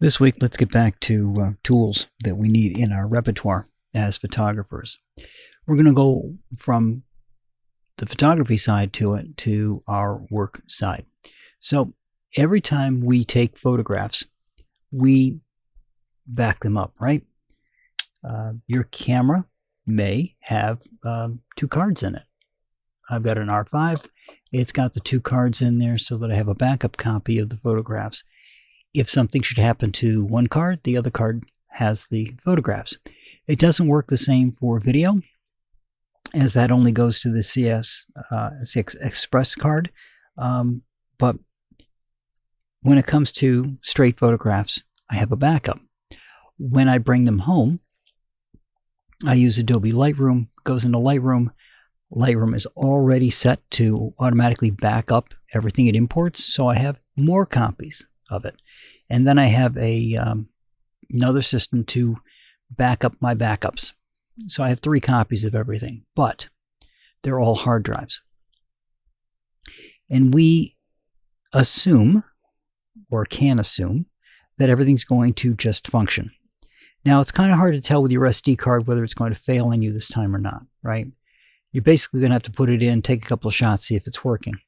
This week, let's get back to tools that we need in our repertoire as photographers. We're going to go from the photography side to it to our work side. So every time we take photographs, we back them up, right? Your camera may have two cards in it. I've got an R5. It's got the two cards in there so that I have a backup copy of the photographs. If something should happen to one card, the other card has the photographs. It doesn't work the same for video, as that only goes to the CX Express card. But when it comes to straight photographs, I have a backup. When I bring them home, I use Adobe Lightroom. It goes into Lightroom. Lightroom is already set to automatically back up everything it imports, so I have more copies of it. And then I have another system to back up my backups. So I have 3 copies of everything, but they're all hard drives. And we assume, or can assume, that everything's going to just function. Now, it's kind of hard to tell with your SD card whether it's going to fail on you this time or not, right? You're basically going to have to put it in, take a couple of shots, see if it's working.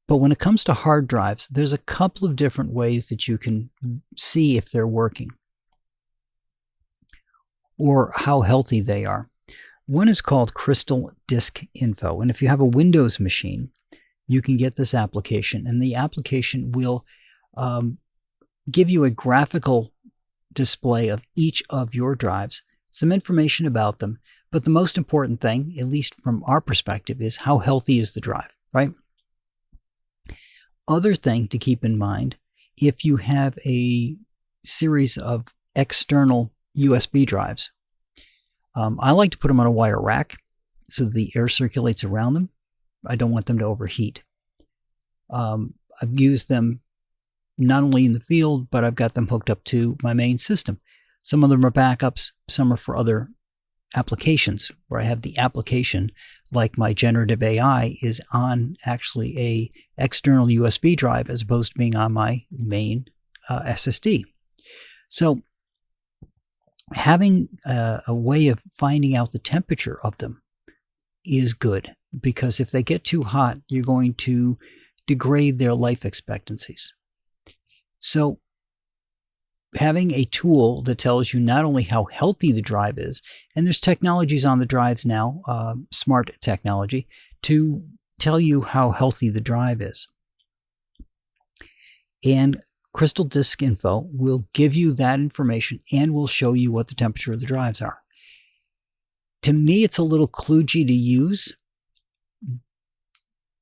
But when it comes to hard drives, there's a couple of different ways that you can see if they're working or how healthy they are. One is called Crystal Disk Info. And if you have a Windows machine, you can get this application. And the application will give you a graphical display of each of your drives, some information about them. But the most important thing, at least from our perspective, is how healthy is the drive, right? Other thing to keep in mind, if you have a series of external USB drives, I like to put them on a wire rack so the air circulates around them. I don't want them to overheat. I've used them not only in the field, but I've got them hooked up to my main system. Some of them are backups, some are for other applications where I have the application, like my generative AI, is on actually a external USB drive as opposed to being on my main SSD. So having a way of finding out the temperature of them is good, because if they get too hot, you're going to degrade their life expectancies. So having a tool that tells you not only how healthy the drive is, and there's technologies on the drives now, smart technology, to tell you how healthy the drive is. And Crystal Disk Info will give you that information and will show you what the temperature of the drives are. To me, it's a little kludgy to use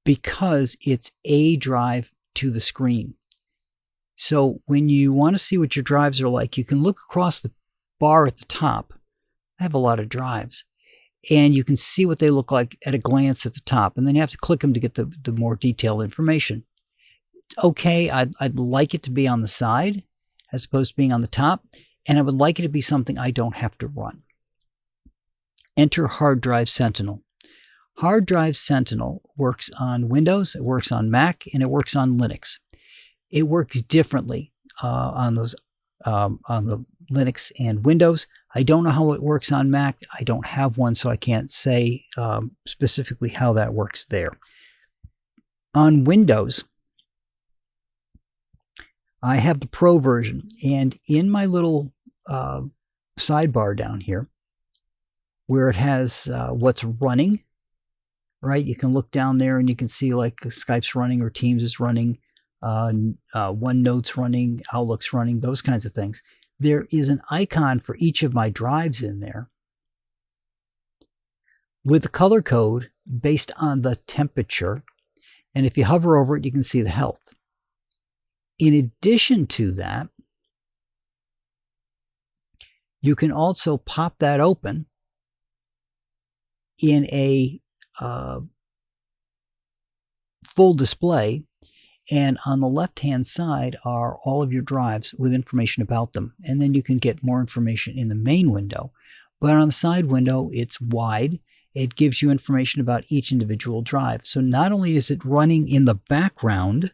because it's a drive to the screen. So when you want to see what your drives are like, you can look across the bar at the top. I have a lot of drives. And you can see what they look like at a glance at the top. And then you have to click them to get the more detailed information. Okay, I'd like it to be on the side as opposed to being on the top. And I would like it to be something I don't have to run. Enter Hard Drive Sentinel. Hard Drive Sentinel works on Windows, it works on Mac, and it works on Linux. It works differently on the Linux and Windows. I don't know how it works on Mac. I don't have one, so I can't say specifically how that works there. On Windows, I have the Pro version, and in my little sidebar down here, where it has what's running, right? You can look down there and you can see like Skype's running or Teams is running. OneNote's running, Outlook's running, those kinds of things. There is an icon for each of my drives in there with the color code based on the temperature. And if you hover over it, you can see the health. In addition to that, you can also pop that open in a full display. And on the left-hand side are all of your drives with information about them. And then you can get more information in the main window. But on the side window, it's wide. It gives you information about each individual drive. So not only is it running in the background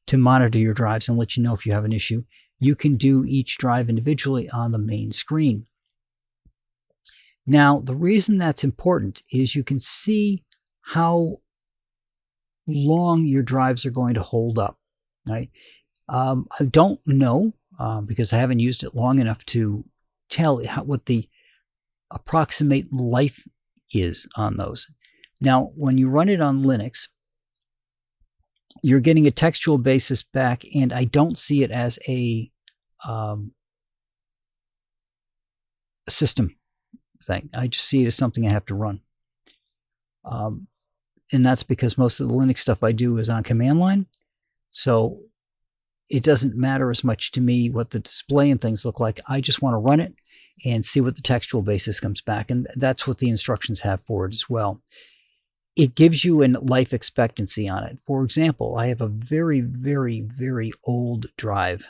to monitor your drives and let you know if you have an issue, you can do each drive individually on the main screen. Now, the reason that's important is you can see how long your drives are going to hold up, right? I don't know because I haven't used it long enough to tell what the approximate life is on those. Now, when you run it on Linux, you're getting a textual basis back, and I don't see it as a system thing. I just see it as something I have to run. And that's because most of the Linux stuff I do is on command line. So it doesn't matter as much to me what the display and things look like. I just want to run it and see what the textual basis comes back. And that's what the instructions have for it as well. It gives you a life expectancy on it. For example, I have a very, very, very old drive.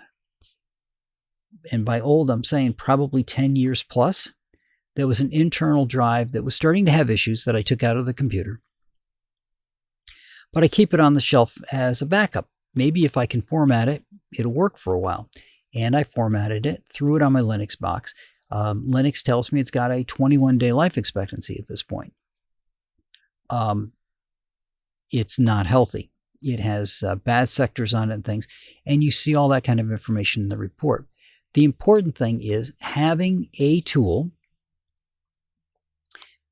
And by old, I'm saying probably 10 years plus. There was an internal drive that was starting to have issues that I took out of the computer. But I keep it on the shelf as a backup. Maybe if I can format it, it'll work for a while. And I formatted it, threw it on my Linux box. Linux tells me it's got a 21-day life expectancy at this point. It's not healthy. It has bad sectors on it and things. And you see all that kind of information in the report. The important thing is having a tool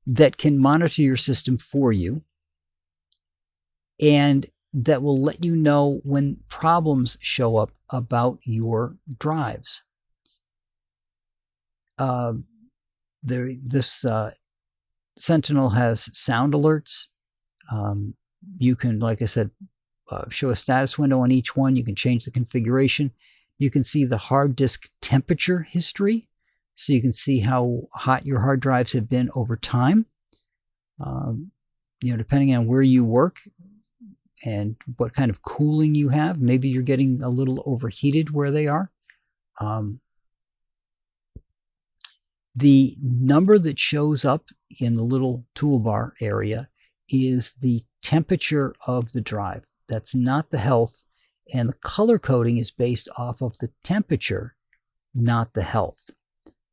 that can monitor your system for you and that will let you know when problems show up about your drives. This Sentinel has sound alerts. You can, like I said, show a status window on each one. You can change the configuration. You can see the hard disk temperature history, so you can see how hot your hard drives have been over time. Depending on where you work and what kind of cooling you have, maybe you're getting a little overheated where they are. The number that shows up in the little toolbar area is the temperature of the drive. That's not the health, and the color coding is based off of the temperature, not the health.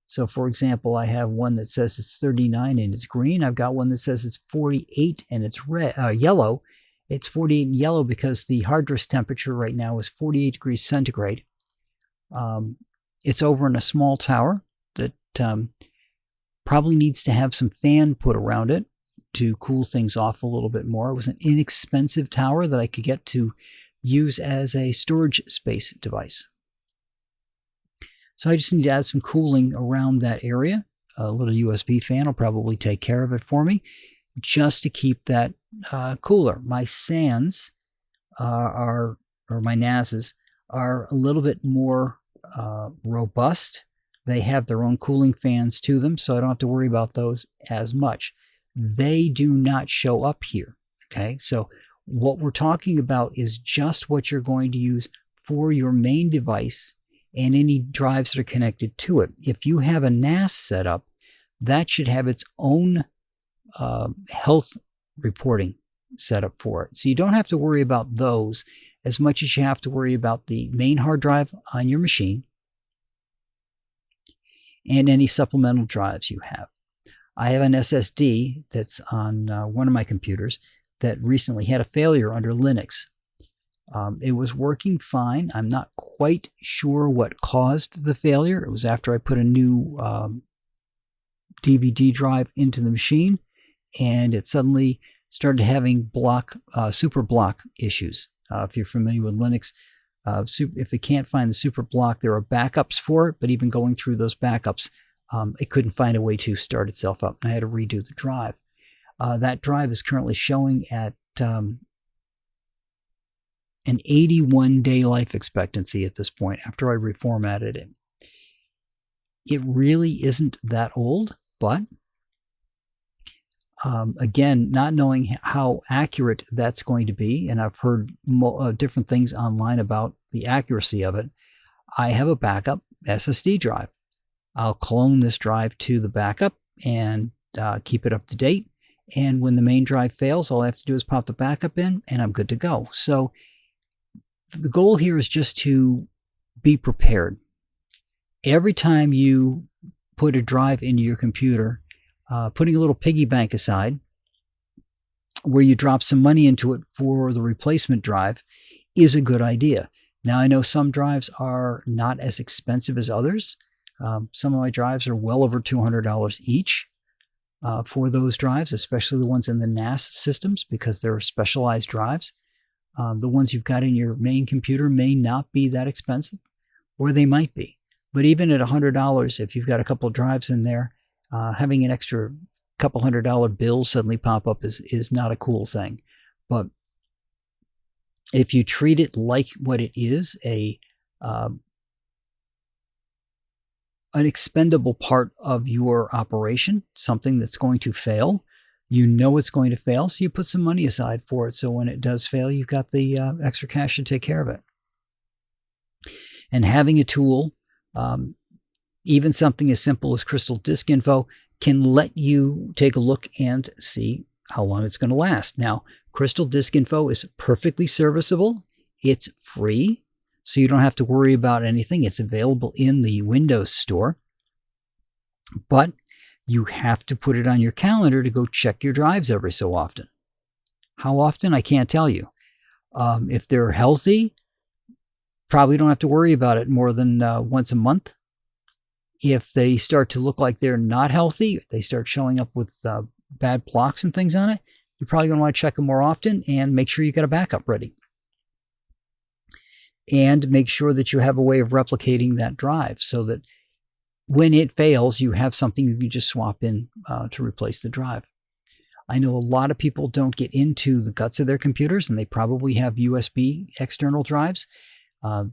So, for example, I have one that says it's 39 and it's green. I've got one that says it's 48 and it's yellow. It's 48 and yellow because the hard disk temperature right now is 48 degrees centigrade. It's over in a small tower that probably needs to have some fan put around it to cool things off a little bit more. It was an inexpensive tower that I could get to use as a storage space device. So I just need to add some cooling around that area. A little USB fan will probably take care of it for me, just to keep that cooler. My SANs or my NASs are a little bit more robust. They have their own cooling fans to them, so I don't have to worry about those as much. They do not show up here. Okay, so what we're talking about is just what you're going to use for your main device and any drives that are connected to it. If you have a NAS set up, that should have its own health reporting set up for it. So you don't have to worry about those as much as you have to worry about the main hard drive on your machine and any supplemental drives you have. I have an SSD that's on one of my computers that recently had a failure under Linux. It was working fine. I'm not quite sure what caused the failure. It was after I put a new DVD drive into the machine, and it suddenly started having super block issues. If you're familiar with Linux, if it can't find the super block, there are backups for it, but even going through those backups, it couldn't find a way to start itself up, and I had to redo the drive. That drive is currently showing at an 81-day life expectancy at this point after I reformatted it. It really isn't that old, but again, not knowing how accurate that's going to be, and I've heard different things online about the accuracy of it, I have a backup SSD drive. I'll clone this drive to the backup and keep it up to date. And when the main drive fails, all I have to do is pop the backup in, and I'm good to go. So the goal here is just to be prepared. Every time you put a drive into your computer, putting a little piggy bank aside where you drop some money into it for the replacement drive is a good idea. Now, I know some drives are not as expensive as others. Some of my drives are well over $200 each for those drives, especially the ones in the NAS systems, because they're specialized drives. The ones you've got in your main computer may not be that expensive, or they might be. But even at $100, if you've got a couple of drives in there, having an extra couple $100 bill suddenly pop up is not a cool thing. But if you treat it like what it is, an expendable part of your operation, something that's going to fail, you know it's going to fail, so you put some money aside for it. So when it does fail, you've got the extra cash to take care of it. And having a tool, even something as simple as Crystal Disk Info, can let you take a look and see how long it's going to last. Now, Crystal Disk Info is perfectly serviceable. It's free, so you don't have to worry about anything. It's available in the Windows Store, but you have to put it on your calendar to go check your drives every so often. How often? I can't tell you. If they're healthy, probably don't have to worry about it more than once a month. If they start to look like they're not healthy, they start showing up with bad blocks and things on it, you're probably going to want to check them more often and make sure you got a backup ready. And make sure that you have a way of replicating that drive so that when it fails, you have something you can just swap in to replace the drive. I know a lot of people don't get into the guts of their computers, and they probably have USB external drives.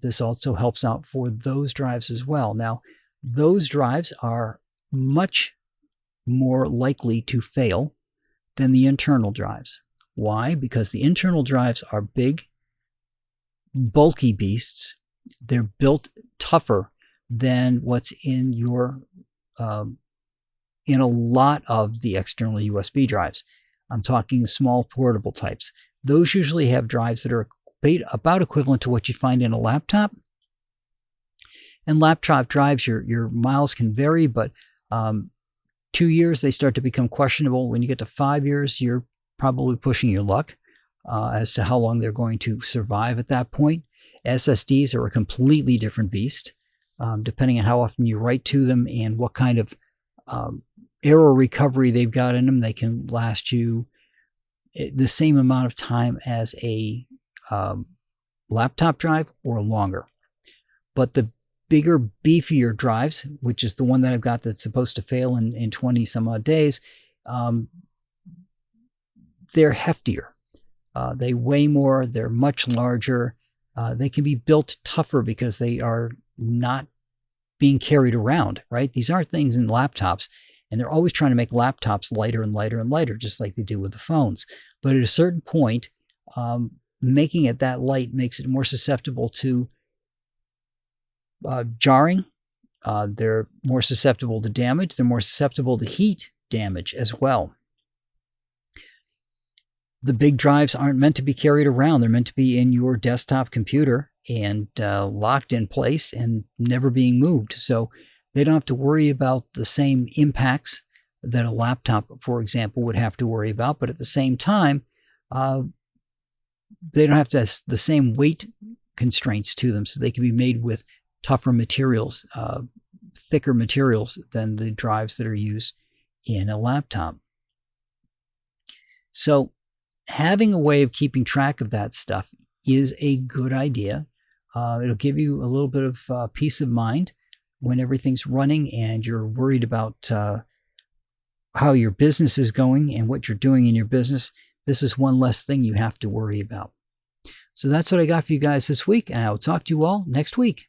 This also helps out for those drives as well. Now, those drives are much more likely to fail than the internal drives. Why? Because the internal drives are big, bulky beasts. They're built tougher than what's in your in a lot of the external USB drives. I'm talking small portable types. Those usually have drives that are about equivalent to what you'd find in a laptop. And laptop drives, your miles can vary, but 2 years, they start to become questionable. When you get to 5 years, you're probably pushing your luck as to how long they're going to survive at that point. SSDs are a completely different beast, depending on how often you write to them and what kind of error recovery they've got in them. They can last you the same amount of time as a laptop drive or longer. But the bigger, beefier drives, which is the one that I've got that's supposed to fail in 20 some odd days, they're heftier. They weigh more. They're much larger. They can be built tougher because they are not being carried around, right? These aren't things in laptops, and they're always trying to make laptops lighter and lighter and lighter, just like they do with the phones. But at a certain point, making it that light makes it more susceptible to jarring. They're more susceptible to damage. They're more susceptible to heat damage as well. The big drives aren't meant to be carried around. They're meant to be in your desktop computer and locked in place and never being moved. So they don't have to worry about the same impacts that a laptop, for example, would have to worry about. But at the same time, they don't have to have the same weight constraints to them. So they can be made with tougher materials, thicker materials than the drives that are used in a laptop. So having a way of keeping track of that stuff is a good idea. It'll give you a little bit of peace of mind when everything's running and you're worried about how your business is going and what you're doing in your business. This is one less thing you have to worry about. So that's what I got for you guys this week, and I will talk to you all next week.